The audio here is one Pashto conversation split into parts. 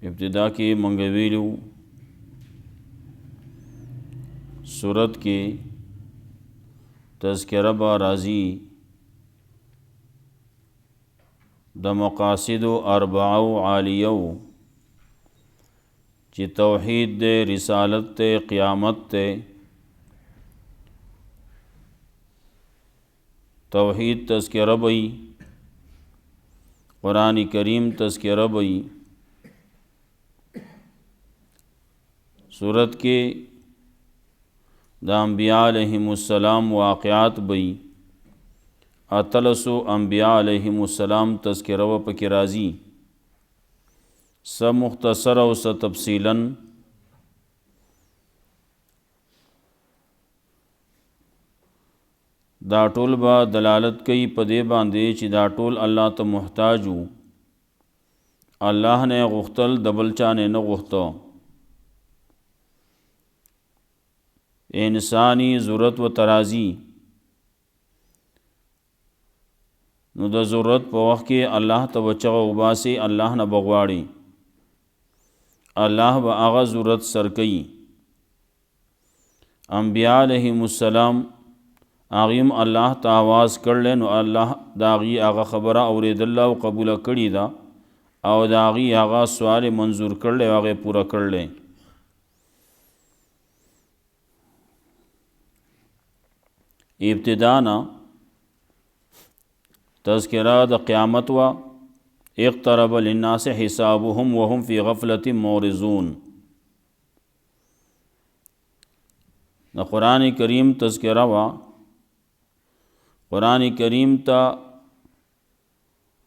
ابتدا کې مونږ ویلو صورت کې تذکرہ به راځي د مقاصد اربعو عالیو چې توحید دے، رسالت دے، قیامت دے. توحید تذکرہ بئی، قرآن کریم تذکرہ بئی. صورت کے دا انبیاء علیہم السلام واقعات بئی. اتلسو انبیاء علیہم السلام تذکرہ و پکی راضی، سب مختصر و سب تفصیلاً. دا ټول با دلالت کئی پدے باندے چې دا ټول اللہ تا محتاجو. اللہ نے غختل دبل چانے نه غختو. انسانی ضرورت و ترازی نو دا ضرورت په وخت کې اللہ تا بچغه وباسي، اللہ نه بغواړي، اللہ با آغا ضرورت سرکئی. انبیاء علیہم السلام آغیم اللہ تا آواز کرلے نو اللہ داغی آغا خبرہ اورید اللہ و قبول کری دا او داغی آغا سوال منظور کرلے و آغی پورا کرلے. ابتدانا تذکرہ دا قیامت و اقترب للناس حسابهم وهم فی غفلت مورزون. دا قرآن کریم تذکرہ و قرآن کریم تا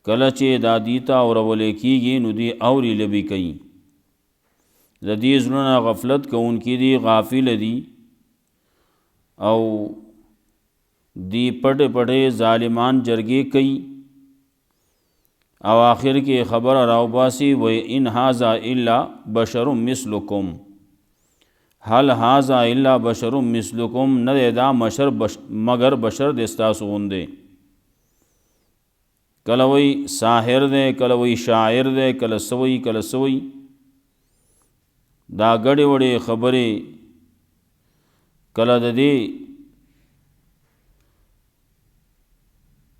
کلچ دا دیتا اور ولیکیگی نو دی اوری لبی کئی. دا دی ظلنا غفلت کو ان کی دی غافل دی او دی پڑے پڑے ظالمان جرگے کئی او آخر کے خبر راوباسی و ان ہاذا الا بشر مثلکم، حل ہاذا الا بشر مثلکم، نہ دا مگر بشر دستاسو غندے. کلوئی ساحر دے، کلوئی شاعر دے، کلسوئی دا گڑے وڑے خبرے کل دے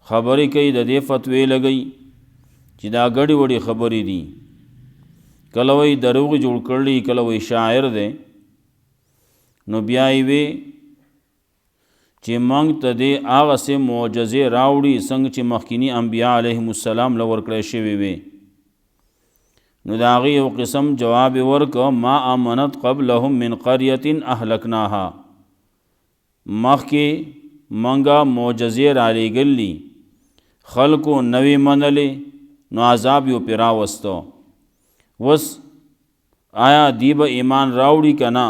خبرې کوي، د دې فتوی لګئی چې دا غړي وړي خبرې دي. کله وی دروغ جوړ کړلی، کله وی شاعر دی. نو بیا یې وی چې موږ ته دې هغه سه معجزې راوړي څنګه چې مخکینی انبیاء علیهم السلام لور کړی شوی وي. نو د هغې یو قسم جواب ورکړه، ما امنت قبلهم من قریة اهلکناها، مخکې منګه معجزې رالیږلي، خلکو نوی منلی نو عذاب یو پی راوستو. وس آیا دی با ایمان راوڑی کنا؟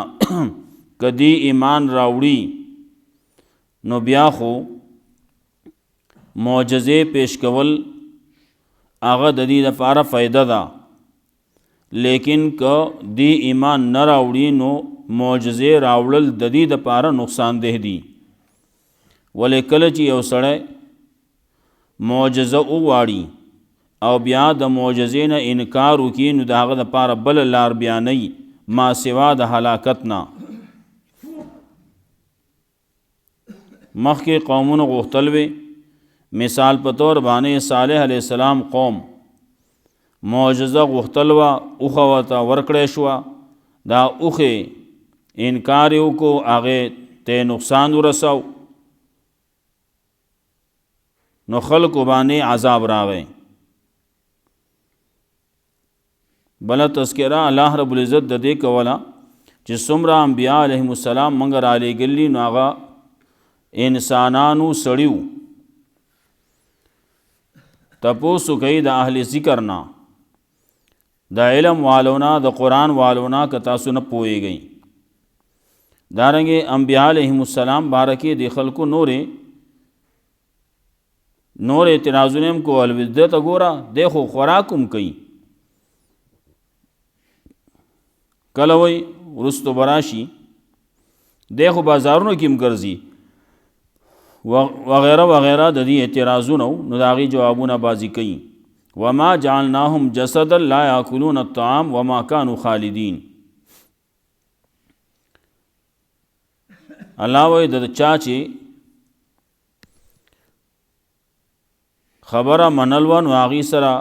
کدی ایمان راوڑی نو بیا خو معجزے پیش کول آغا دی دفارہ فائدہ دا، لیکن که دی ایمان نہ راوڑی نو معجزے راوڑل دی دپارہ نقصان دہ دی. ولی کلچی یو سڑے معجزه اواړي او بیا د معجزې نه انکار وکړي نو د هغه دپاره بل لار بیانوي ما سوا د هلاکت نه. مخکې قومونو غوښتل وي، مثال په طور باندې صالح علیہ السلام قوم معجزه غوښتل وه، اوښه ورته ورکړی شوه، دا اوښې انکار یې وکړو، هغې ته نقصان ورسو، نو خلقو باندې عذاب راغی. بلا تذکرہ اللہ رب العزت د دې کولا چې څومره انبیاء علیهم السلام منګ را لېږلي نو هغه انسانانو سړیو. تپوسو کوي د اهل ذکر نه، د علم والونا، د قرآن والونا که تاسو نه پوهېږئ. دارنګې انبیاء علیهم السلام بارکې د خلکو نور اعتراضونه هم کول، ده ته ګوره دی خو خوراک هم کوي. کله وی وروستو براشي دی خو بازارونو کې هم ګرځي وغیره وغیره د دې اعتراضونه نو د هغې جوابونه بازی کوي. वमा जालनाहुम जसदन ला याकुलून अत्ताम वमा कानू खालिदीन। अल्लाह वही द चा चे खबरा मनलवा नु आगी सरा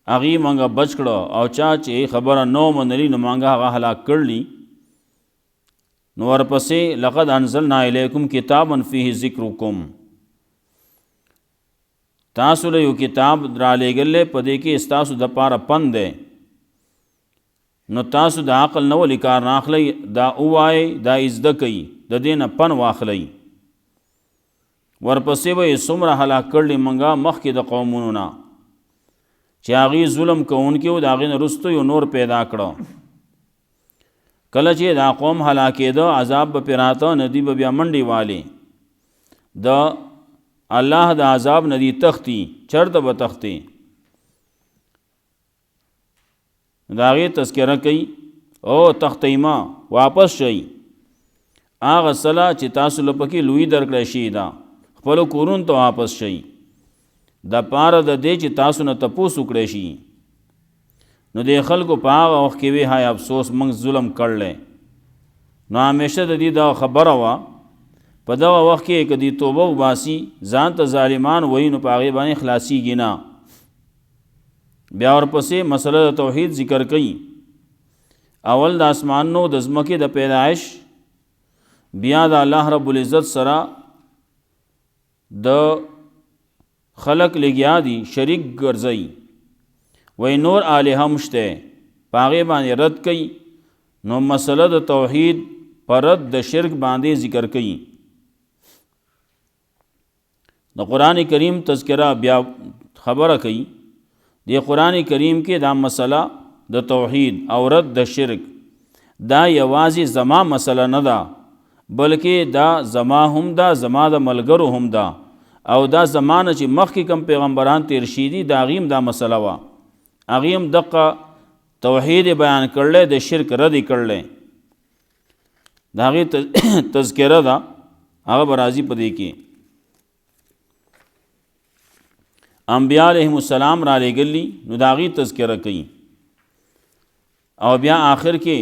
आगी मंगा बच कड़ो और चा चे खबरा नौ मनली नु मांगा आगा हलाक कर ली। नु वरपसे लक़द अंज़लना इलैकुम किताबन फ़ीहि ज़िक्रुकुम, तासु ले यो किताब राले गले पदे के इस्तासु द पारा पंद है। नो तासु दा अक़ल न वली कार नाखलई दा उवाए दा इज़्द कई द देन पन वाखलई। वरपसे वे सुमरा हलाक कर ली मंगा मख के द कौमुनो ना चागी जुल्म को उनके उदागिन रुस्तो यो नूर पैदा करो। कल चे दा कौम हलाके द अजाब पिराता नदी बिया मंडी वाले द अल्लाह द अजाब नदी तख्ती चरत ब तख्ते दागे तस्करा कई ओ तख्तीमा वापस शई आग सला चितासु लपकी लुई दरकड़े शीदा खपलो कुरून तो वापस शई द पार द दे चितासु न तपूस उकड़े शी न दे खल को पाग वक़ के वे हाय अफसोस मंग जुल्म कर ले न हमेशा दी दा खबर हुआ पदा वक़ के कदी तोबा उबासी जान त ज़ालिमान वही न पागे बाने खलासी गिना। ब्या और पसे मसला तौहीद ज़िक्र कई अवल द आसमानो द ज़मके द पैदाइश बिया द अल्लाह रब्बुल इज़्ज़त सरा द खलक लिगिया दी शरीक गर्जई वही नूर आलिहा मुश्ते पागे बाने रद कई नो मसला द तौहीद पर रद द शिरक बांधे ज़िक्र कई। द कुरान करीम तज़किरा ब्या खबर कई दे कुरान करीम के दा मसला द तौहीद और रद द शिरक दा यवाज़ी ज़मा मसला न दा बल्कि दा ज़मा हम दा ज़मा द मलगरो हम दा और दा ज़मान ची मख की कम पैगम्बरान तिरशीदी दागीम दा मसला वा अगीम दक्का तौहीद बयान कर ले द शिरक रद कर ले दागी तज़किरा दा आगा बराजी पदे की अम्बिया अलैहिमुस्सलाम राले गली नुदागी तज़किरा कई और ब्या आखिर के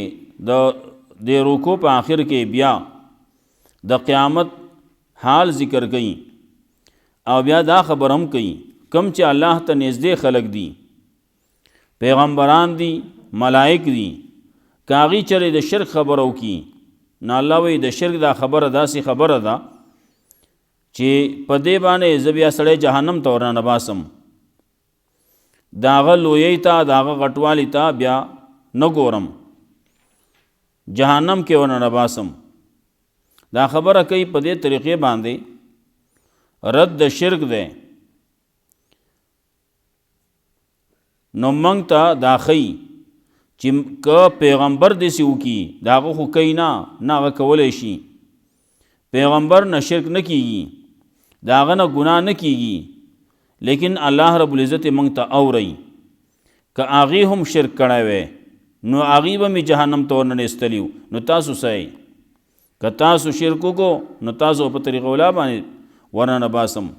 दे रुको पर आखिर के ब्या द क़यामत हाल ज़िक्र कई और ब्या दा खबर हम कई कम च अल्लाह त नज़दे खलक दी पैगम्बरान दी मलाइक दी कागी चले द शिरक खबरों की ना अल्लाह वही द शिरक दा खबर अदा सी खबर अदा चे पदे बाने जबिया सड़े जहन्नम तोरना नबासम दागा लोई ता दागा गटवाली ता ब्या न गोरम जहन्नम के वन नबासम दा खबर कई पदे तरीक़े बांधे रद्द शिरक दे नमंग ता दाखई चिम क पैगम्बर देसी उकी दागो खु कई ना कवलेशी पैगम्बर न शिरक न कीगी दागा न गुनाह न कीगी लेकिन अल्लाह रब्बुल इज़्ज़त मंगता औरई क आगी हम शिरक करावे नो आगी बमी जहन्नम तोर न इस्तलियो नो तासु सई क तासु शिरको को नो तासु प तरीक़ा वला बाने वरना नबासम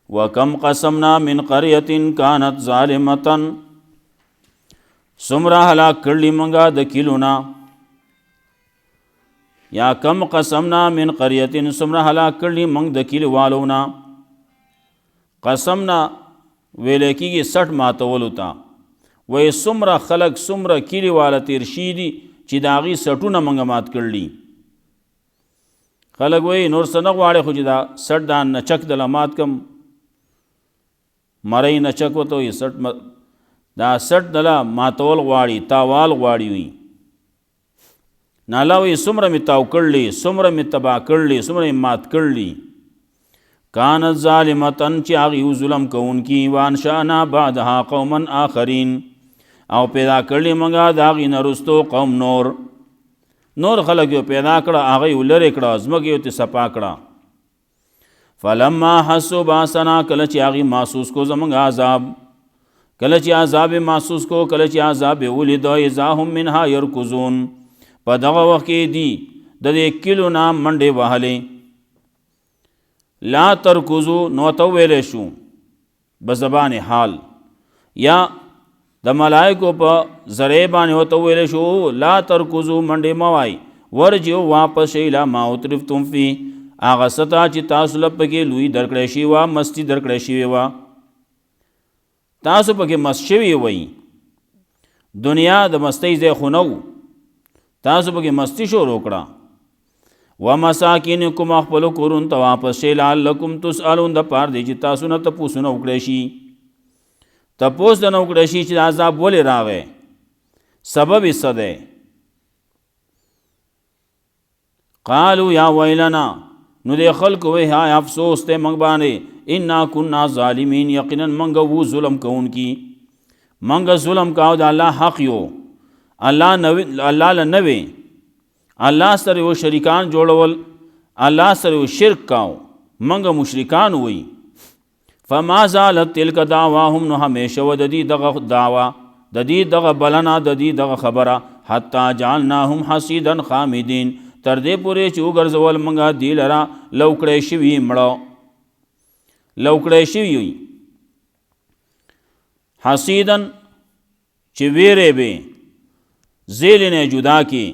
व कम कसमना मिन क़रियतिन कानत ज़ालिमतन सुमरा हलाक कर ली मंगा द किलुना या कम कसमना मिन क़रियतिन सुमरा हलाक कर ली मंग द किल वालोना कसमना वेले की 60 मातवलुता वही सुमरा खलक सुमरा किली वाला तिरशीदी चिदागी 60 न मंगा मात कर ली खलक वही नूर सनक वाड़े खुजदा 60 दान नचक दला मात कम मरई नचक वो तो ये 60 दा 60 दला मातोल वाड़ी तावाल वाड़ी हुई नाला वही सुमर में ताव कर ली सुमर में तबाह कर ली सुमर में मात कर ली कान ज़ालिमतन चागी जुल्म को उनकी वानशाना बादहा कौमन आखरीन आओ पैदा कर ली मंगा दागी नरुस्तो कौम नूर नूर खलक यो पैदा कड़ा आगे उलरे कड़ा अजमक यो सपा कड़ा फलम्मा हसो बासना कलच आगी मासूस को जमंग आज़ाब कलच आज़ाब मासूस को कलच आज़ाब उलिद इज़ाहुम मिनहा यरकुज़ून पदगा वक़ी दी ददे किलो नाम मंडे वहले ला तरकुज़ू नोतवेलेशु بزبان حال یا د ملائکو په ذریعه باندې ورته ویل شو لا ترکزو منډې مه وای ورجعو واپس شئ الی ما اترفتم فی هغه څه ته چې تاسو له پکې لوی درکړی شوې وه مستي درکړی شوې وه تاسو پکې مست شوي وئ دنیا د مستۍ ځای خو نه و تاسو پکې مستی شروع کړه ومساکینکم خپلو کورونو ته واپس شئ لعلکم تسألون د پاره دی چې تاسو نه تپوسونه وکړی شي تپوس د نه وکړی شي چې عذاب ولې راغی سبب یې څه دی قالو یا ویلنا نو دې خلکو وایي های افسوس دی موږ باندې انا کنا ظالمین یقینا موږ وو ظلم کوونکي موږ ظلم کاو د الله حق یو الله له نوې الله سره یو شریکان جوړول الله سره یو شرک کاو موږ مشرکان وی فما زالت تلک دعواهم نو همیشه و د دې دغه دعوا د دې دغه بلنه د دې دغه خبره حتی جعلناهم حصیدا خامدین تر دې پورې چې وګرځول موږ دې لره لوکړی شوي مړه لوکړی شوي وي حصیدن چې ویرې به زیلنه جدا کی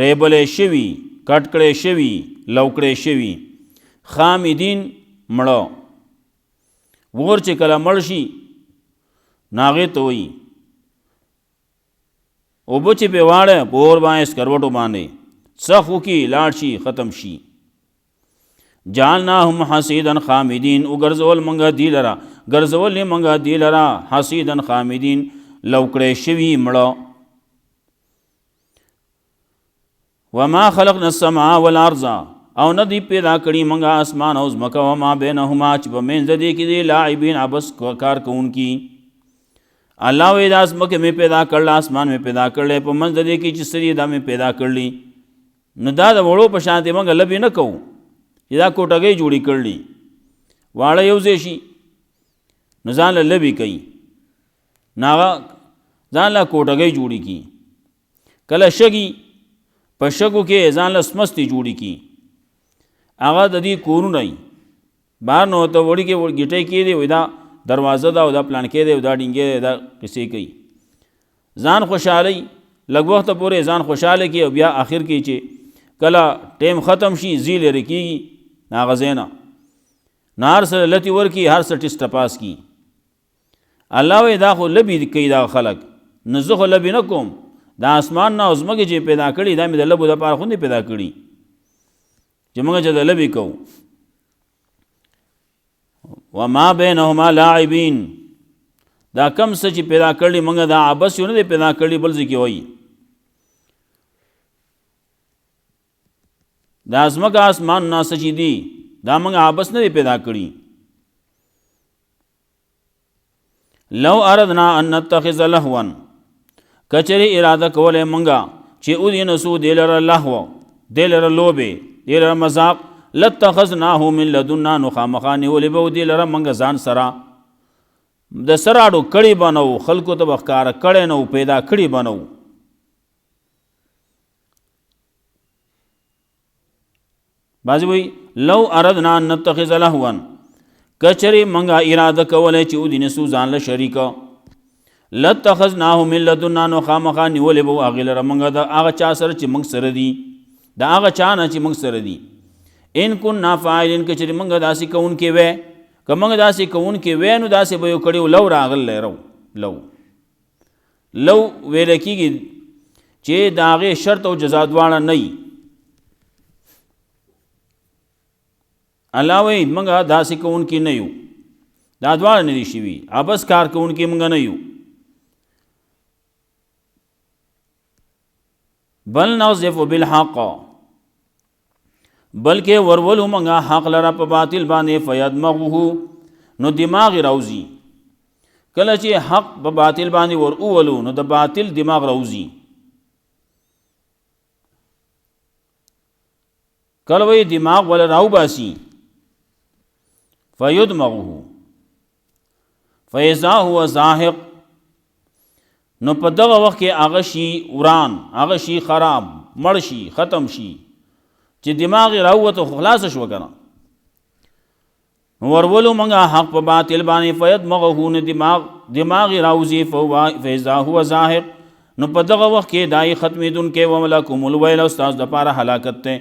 ریبلې شوي کټکړې شوي لوکړې شوي خامدین مړه ور چې کله مړ شي ناغې ته وایي اوبه چې پې واړه په اور باندې سکروټو باندې څخ وکړي لاړ شي ختم شي جعلناهم حصیدا خامدین وګرځول موږ دې لره ګرځول یې موږ دې لره حصیدا خامدین لوکړی شوي مړه وما خلقنا السماء والارض او نه دی پیدا کړي موږ اسمان او ځمکه وما بینهما چې په منځ دې کې دی لاعبین عبس کار کوونکي الله وی دا ځمکه مې پیدا کړل اسمان مې پیدا کړل په منځ دې کې چې سړي دا مې پیدا کړلی نو دا د وړو په شان دی موږ لبې نه کوو چې دا کوټګۍ جوړې کړلی واړه یو ځای شي نو ځان له لبې کوي ناغه ځان له کوټګۍ جوړې کی کله شګي په شګو کې ځان له سمستې جوړې کی هغه د دې کورونه بهر نو ته وړي کې ګیټۍ کې دی وای دا دروازه دا او دا پلان کې دی او دا ډینګې دا کیسې کوي ځان خوشحالي لږ وخت پورې ځان خوشاله کی او بیا آخر کې چې کله ټیم ختم شي زی لري کېږي هغه ځای نه هر څه لتې ورکي هر څه ټسټه پاس کی الله وایي دا خو لبې کوي دا خلک نه زه خو لبې نه کوم دا اسمان نه او ځمکې چې پیدا کړي دا مې د لبو دپاره خو نه پیدا کړي چې موږ چې د لبې کوو وما بینهما لاعبین دا کم څه چې پیدا کړي موږ دا عبس یو نه دی پیدا کړي بل ځای کې وایي دا ځمکه اسمان نه څه چې دي دا موږ عبس نه دی پیدا کړي لو اردنا ان نتخذ لهوا کچری اراده کوله منګه چې او دې نسو دې لره لهو دې لره لوبه دې لره مذاق لتخذناه من لدنا نخامخانی ولې به دې لره منګه ځان سره د سراړو کړي بنو خلکو ته بخکار کړي نو پیدا کړي بنو بازی وی لو اردنا ان نتخذ لهوا کچری منګه اراده کوله چې او دې نسو ځان له شریکا لتخذناه من لدنا نخامخانی ولې به هغه لره منګه د هغه چا سره چې منګ سره دي دا هغه چا نه چې منګ سره دي ان كنا فاعلين کچری منګه داسې کون کې وې که منګه داسې کون کې وې نو داسې به یو کړي لو راغل لرو لو ویل کېږي چې د هغې شرط او جزا دواړه نه وي الله وایي منګه داسې کون کې نه یو دا دواړه نه دي شوي ابس کار کون کې منګه نه یو بل نوظف بالحق بلکې ورولو منګه حق لره په باطل باندې فیدمغه نو دماغ راوزی کله چې حق په باطل باندې ور اولو نو د باطل دماغ راوزی کله وی دماغ ول راو باسی فیدمغه فاذا هو زاهق نو په دغه وخت کې هغه شي وران هغه شي خراب مړ شي ختم شي چې دماغ راوته خلاص شو کنه ورولو منگا حق پا باطل بانی فیدمغه دماغ راوزی فیضا هو زاهق نو په دغه وخت کې دای ختمیدونکې وملکم الویل استاد د پاره هلاکت ته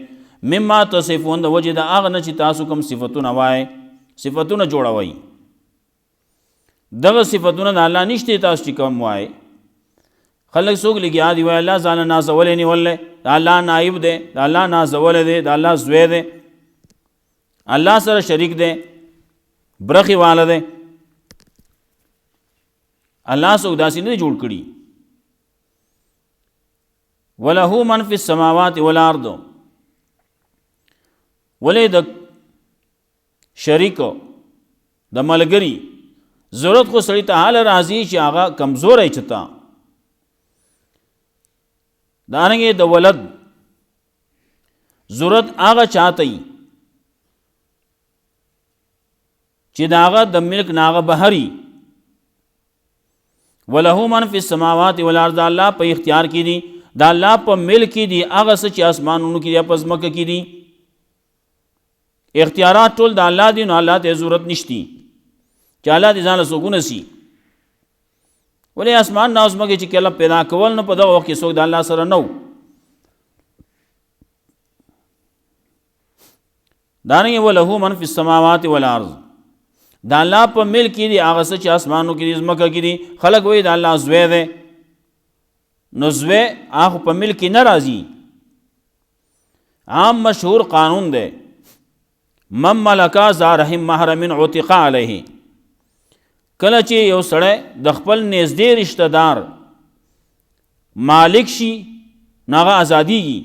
مما تصفون د وجه د هغه نه چې تاسو کوم صفتونه وای صفتونه جوړوي دغه صفتونه د الله نشته تاسو چې کوم وای خلک څوک لګیا دی وای الله ځان نازولې نه ولې الله نائب دی د الله نازول دی د الله زوی دی الله سره شریک دی برخي والده الله څوک داسې نه جوړ کړي وله من فی السماوات والارض ولې د شریک د ملګری ضرورت خو سړی ته حال راځي چې هغه کمزور چتا دانګې د ولد ضرورت هغه چاته چې داغه د ملک ناغه بهري وله من فی السماوات والارض الله په اختیار کې دي دا الله په ملک کې دي هغه څه چې اسمانونو کې دي په ځمکه کې دي اختیارات ټول د الله دي نو الله ته ضرورت نشتی چې الله دې ځان له سګونه سي ولې اسمان نه ځمکه چې کله پیدا کول نو په دغه وخت کې څوک د الله سره نو دانګ وله من فی السماوات والارض دا الله په ملک کې دي هغه څه چې اسمانونو کې دي ځمکه کې دي خلک وایي د الله زوی دی نو زوی هغه په ملک کې نه راځي عام مشهور قانون دی من ملکا ذا رحم محرم عتق علیه کله چې یو سړی د خپل نږدې رشتہ دار مالک شي ناغه ازادیږي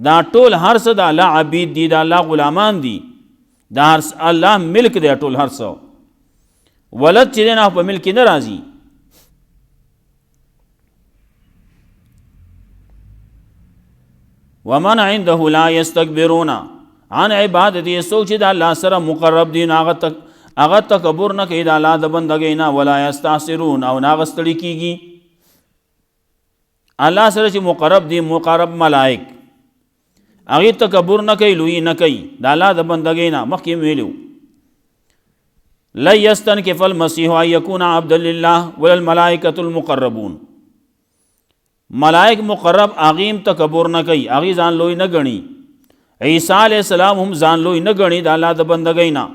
دا ټول هر څه د الله عبید دي د الله غلامان دي دا الله ملک دی ټول هر څه ولد چې نه په ملک نه راځي ومن عنده لا يستكبرون عن عبادته سوچ د الله سره مقرب دي هغه تکبر نه کوي د الله د بندګۍ نه ولا يستعسرون او ناغستړي کیږي الله سره چې مقرب دي مقرب ملائک هغه تکبر نه کوي لوی نه کوي د الله د بندګۍ نه مخکې ویلو لا يستنكف المسيح ان يكون عبدا لله والملائكه المقربون ملائک مقرب اغیم تکبر نه کوي اغي ځان لوی نه غني عیسی علیہ السلام هم ځان لوی نه غني د الله د بندګۍ نه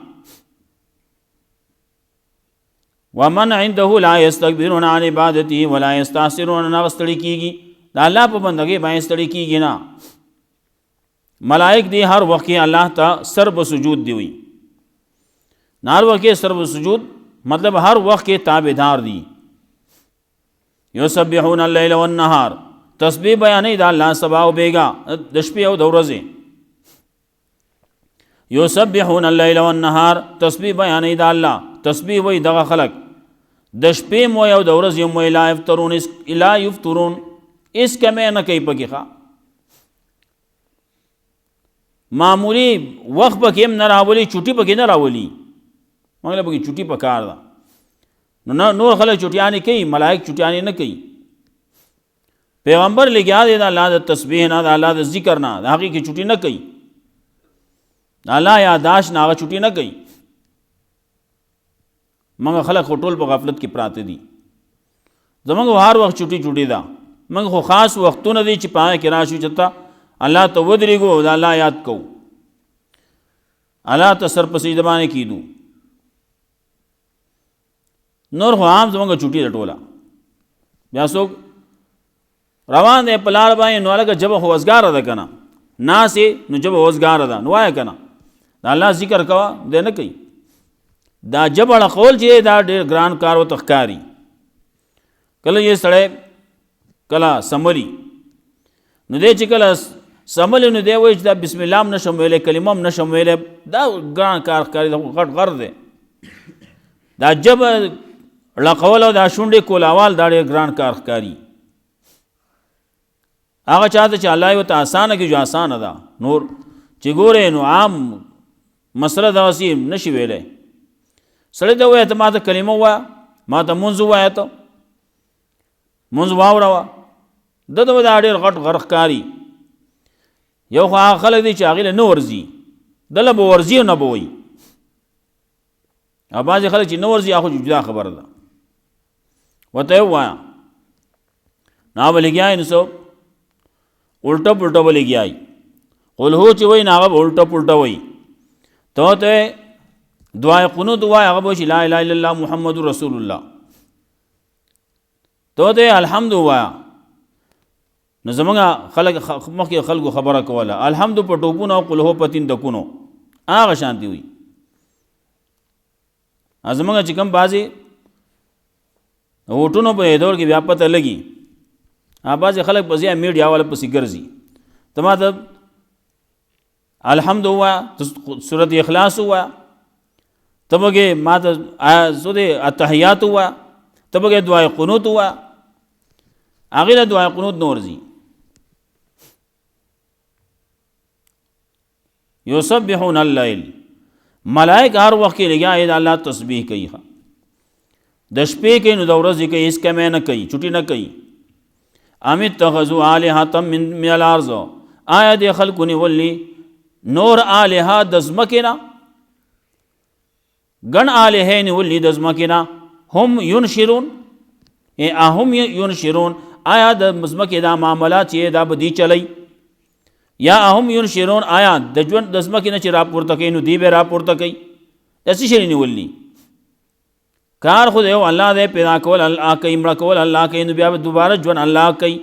ومن عنده لا يستكبرون عن عبادته ولا يستعسرون نغستړي کیږي د الله په بندګۍ باندې ستړي کیږي نه ملائک دی هر وخت کې الله ته سر په سجود دی وي نار وخت کې سر په سجود مطلب هر وخت کې تابعدار دي یسبحون الليل والنهار تسبیح بیانې د الله سبا او بیگا د شپې او د ورځې یسبحون الليل والنهار تسبیح بیانې د الله تسبیح وای دغه خلق د شپې مو او د ورځې مو لا یفترون الا یفترون اس کمه نه کوي پکې ښا معمولی وخت پکې هم نه راولي چټي پکې نه راولي مګله پکې چټي پکار ده نو نور خلک چټیانې کوي ملائک چټیانې نه کوي پیغمبر لګیا دی د الله د تسبیح نه د الله د ذکر نه د هغې کې چټي نه کوي د الله یاداشت نه هغه چټي نه کوي موږ خلک خو ټول په غفلت کې پراته دي زموږ هر وخت چټي ده موږ خو خاص وختونه دي چې پای کې راشو چتا الله ته ودرېږو د الله یاد کوو الله ته سر په سجده باندې کیدو نور خو عام زمونږ چوټي ده ټوله بیا څوک روان دی په لار باندې نو هلکه ژبه خو وزګاره ده که نه ناسې نو ژبه وزګاره ده نو وایه که نه د الله ذکر کوه دی نه کوي دا ژبه اړخول چې دا ډېر ګران کار ورته ښکاري کله یې سړی کله سملي نو دی چې کله سملي نو دی وایي چې دا بسم الله هم نشم ویلی کلمه هم نشم ویلی دا ګران کار ښکاري دا غټ غر دی دا ژبه لقول او دا شونډې کولاوال دا ډېر ګران کار ښکاري هغه چاته چې الله یې ورته اسانه کړي جو اسانه ده نور چې ګورې نو عام مسله دغسې نشي ویلی سړی ته ووایه ته ما ته کلمه ووایه ما ته مونځ ووایه ته مونځ واوروه ده ته به دا ډېر غټ غر ښکاري یو خو هغه خلک دي چې هغې له نه ورځي دله به ورځي او نه به وایي او بعضې خلک چې نه ورځي هغه جدا خبره ده ورته یې ووایه نو هغه به لګیا نو څه الټه پلټه به لګیا قل هو چې وایي نو هغه به الټه پلټه وایي ته ورته دعای قنوت ووایه هغه به وایي لا اله الا الله محمد رسول الله ته ورته الحمد ووایه نو زمونږ خلک مخکې خلکو خبره کوله الحمد په ټوپونو او قل هو په تیندکونو هغه شانتي وي زمونږ چې کوم بعضې ووټونو په دور کې بیا پته لګي بعضې خلک په ځای میډیا والا پسې ګرځي ته ما ته الحمد ووایه سورت اخلاص ووایه ته پکې ما ته سورت التحیات ووایه ته پکې دعای قنوت ووایه هغې له دعای قنوت نه ورځي یسبحون اللیل ملائک هر وخت کې لګیا د الله تسبیح کوي د شپې کوي نو د ورځې کوي هېڅ کمی نه کوي چټي نه کوي ام اتخذوا آلهة من الارض آیا د خلکو نیولي نور آلهه د ځمکې نه ګڼ آلهې نیولي د ځمکې نه هم ینشرون هم ینشرون آیا د ځمکې دا معاملات چې دا به دی چلی یا هم ینشرون آیا د ژوند د ځمکې نه چې راپورته کوي نو دی به راپورته کوي داسې شی نیولي کار خو یو الله دی پیدا کول الله کوي مړه کول الله کوي نو بیا به دوباره ژوند الله کوي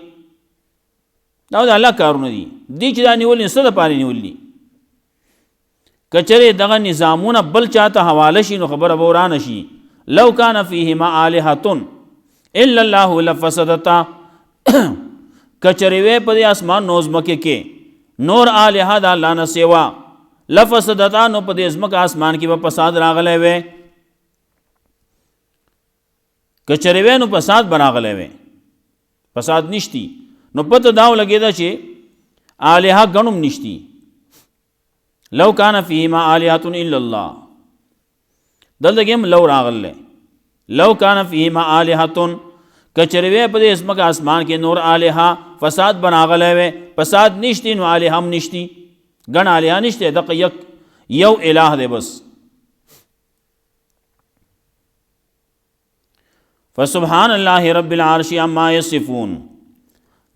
دا د الله کارونه دي دی چې دا نیولي څه دپاره نیولي که چېرې دغه نظامونه بل چاته حواله شي نو خبره به ورانه شي لو کان فیهما آلهة الا الله لفسدتا که چېرې وی په دې اسمان نو ځمکې کې نور آلهه د الله نه سوا لفسدتا نو په دې ځمکه اسمان کې به فساد راغلی وی که چېرې وی نو فساد به راغلی وی فساد نشتی نو پته دا ولګېده چې آلهه ګڼم نشتی لو کان فیهما آلهة الا الله دلته کې هم لو راغلی لو کان فیهما آلهة که چېرې وی په دې ځمکه اسمان کې نور آلهه فساد به راغلی وی فساد نشتی نو آلهه هم نشتی ګڼ آلهه نشته دغه یو الہ دی بس فسبحان الله رب العرش عما یصفون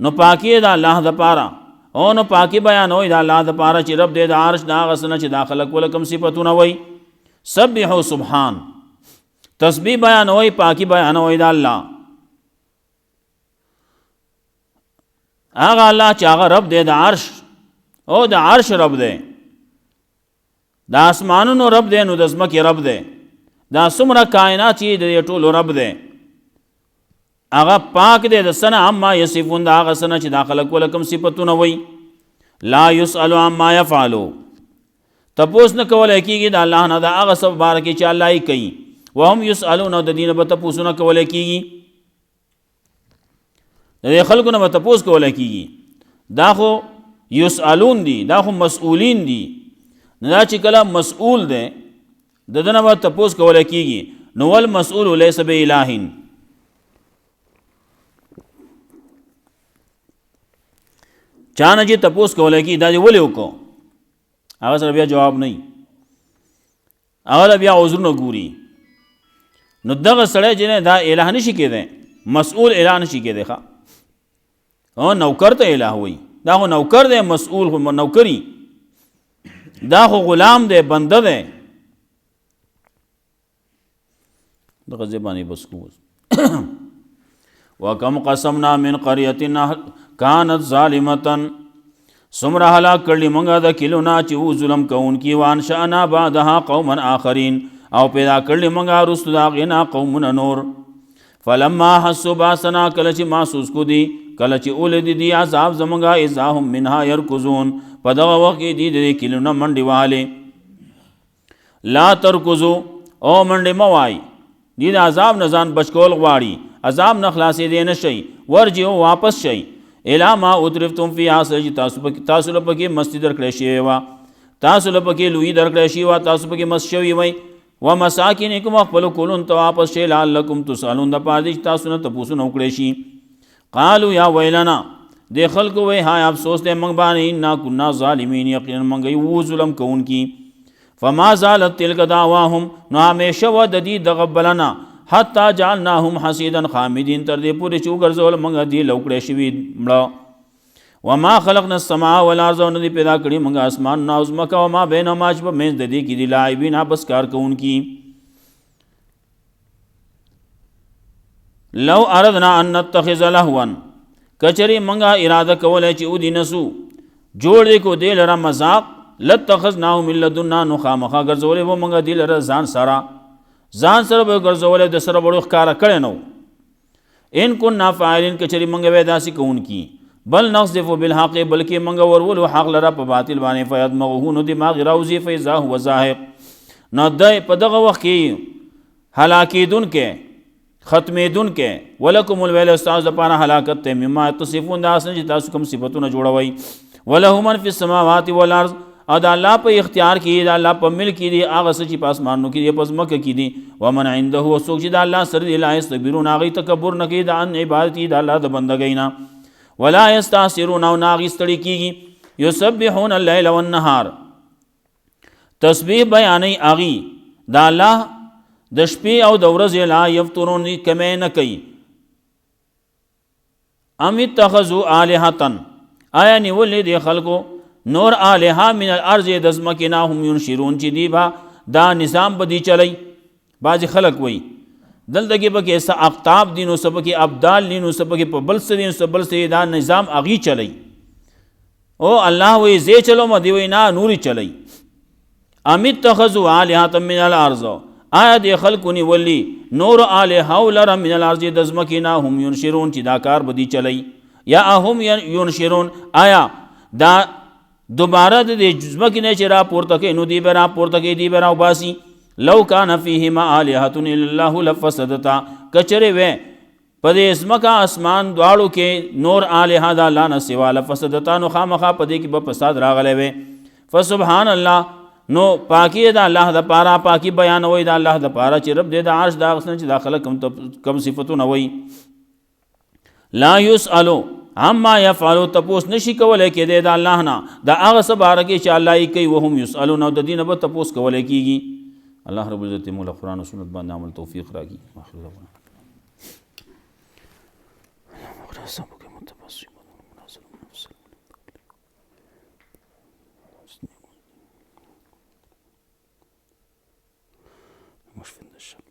نو پاکی د الله د پاره او نو پاکی بیان وای د الله د پاره چې رب دې د عرش دا غسنه چې داخله کول کوم صفاتونه وای سبحوا سبحان تسبیح بیان وای پاکی بیان وای د الله هغه الله چې هغه رب دې د عرش او د عرش رب دې د اسمانونو رب دې نو د ځمکې رب دې دا څومره کائنات چې د ټولو رب دې هغه پاک دې د سنه عما یصفون دا هغه سنه چې داخله کول کوم صفاتونه وای لا یسأل عما یفعلوا تپوس نه کولای کیږي د الله نه دا هغه سب بار کې چې الله یې کوي وهم یسألون د دین به تپوس نه کولای کیږي د خلکو نه به تپوس کولای کیږي دا خو یسألون دي دا خو مسئولین دي نه دا چې کله مسئول دی د ده نه به تپوس کولای کیږي نو والمسئول لیس بإله چانه چې تپوس کولای کیږي دا دې ولې وکړو هغه سره بیا جواب نه هغه بیا عذرونه ګوري نو دغه سړی چې نه دا الہ نشي کېدی مسئول الہ نشي کېدی ښه نوکر ته الہ وایي دا خو نوکر دی مسئول خو نوکری دا خو غلام دی بنده دی دغه زبانی بس کوز وکم قسمنا من قریة کانت ظالمتن سمره هلاک کړلی مونږه د کلونه چې و ظلم کوونکي وانشأنا بعدها قوما آخرین او پیدا کړلی مونږه وروسته د هغې نه قومونه نور فلما حسوا باسنا کله چې محسوس کو دي کله چې ولید دي عذاب زمونږه اذا هم منها یرکضون په دغه وخت کې دي د کلونه منډې وهلې لا ترکضو او منډې مه وایي دي د عذاب نه ځان بچ کول غواړي عذاب نه خلاصېدی نه شئ ورجعو واپس شئ الی ما اترفتم فیها چې تاسو له پکې مستی درکړی شوې وه تاسو له پکې لویي درکړی شوې وه تاسو پکې مست شوي وئ ومساکینکم خپلو کورونو ته واپس شئ لعلکم تسألون دپاره دی چې تاسو نه تپوسونه وکړی شي قالو یا ویلنا دې خلکو وی های افسوس دی موږ باندې انا کنا ظالمین یقینا موږ یو ظلم کوونکي فما زالت تلک دعواهم نو همیشه و د دې دغه بلنه حتی جعلناهم حصیدا خامدین تر دې پورې چې وګرځول موږ دې لوکړې شوي مړه. وما خلقنا السماء والارض او ندی پیدا کړي موږ اسمان نه او ځمکه وما بینهما چې په منځ د دې کې دي لاعبین بس کار کوونکي. لو اردنا ان نتخذ لهوا کچری منګه اراده کولای چې ودی نسو جوړ کو دې لره مذاق لتخذناه من لدنا نو خامخا ګرځولې و منګه دې لره ځان سره به ګرځولې د سره بړو ښکارا کړي نو. ان كنا فاعلين کچری منګه وې داسې کوونکی بل نقذف بالحق بلکې منګه ورول حق لره په باطل باندې فیدمغه نو دماغ راوزی فیضا هو زاهق نو د په دغه وخت کې هلاکیدون کې ختمیدون کې ولکم الویل استاذ لپاره هلاکت ته مما تصفون دا اسنه چې تاسو کوم صفاتونه جوړوي. وله من فی السماوات والارض او دا الله په اختیار کې دا الله په ملک کې دی هغه څه چې په اسمانونو کې دی په ځمکه کې دی. ومن عنده وسوق چې دا الله سره دی لا یستكبرون هغه تکبر نه کوي د ان عبادت دا الله د بندګۍ نه. ولا یستعسرون او ناغي ستړي کېږي. یسبحون الليل والنهار تسبیح بیانې اغي دا الله د شپې او د ورځې لا یفترون کمې نه کوي. ام اتخذوا آلهة آیا نیولې دي خلکو نور آلهه من الارض د ځمکې نه هم ينشرون چې دی با دا نظام بدی چلی. بعض خلک وای دلته کې به کې اقطاب دینو سبا کې ابدال دینو سبا کې په بل سدین سبل سي دا نظام اغي چلی. او الله وای زه چلو ما دی وای نه نوري چلی. ام اتخذوا آلهة من الارض آیا دی خلقونی ولی نور آلهه لرا من الارض د ځمکې نه هم ينشرون چې دا کار بدی چلی. یا هم ينشرون آیا دا دوباره د ځمکې نه چې را پورته کوي نو دی به را پورته کوي دی به را وباسي. لو کان فیهما آلهة الا الله لفسدتا کچره وې په دې ځمکه اسمان دواړو کې نور آلهه د الله نه سوا لفسدتا نو خامخا په دې کې به فساد راغلی وې. فسبحان الله نو پاکی دا الله د پاره پاکی بیانوي دا الله د پاره چې رب دې د عرش دا غسن چې داخله کم صفاتونه وي. لا يسألو عما يفعلوا تپوس نشي کولای کې د الله نه دا هغه سباره کې چې الله یې کوي وهم يسألون او د دین به تپوس کولای کیږي. الله رب العزت مولا قرآن و سنت باندې عمل توفیق راکړي. مش في الشر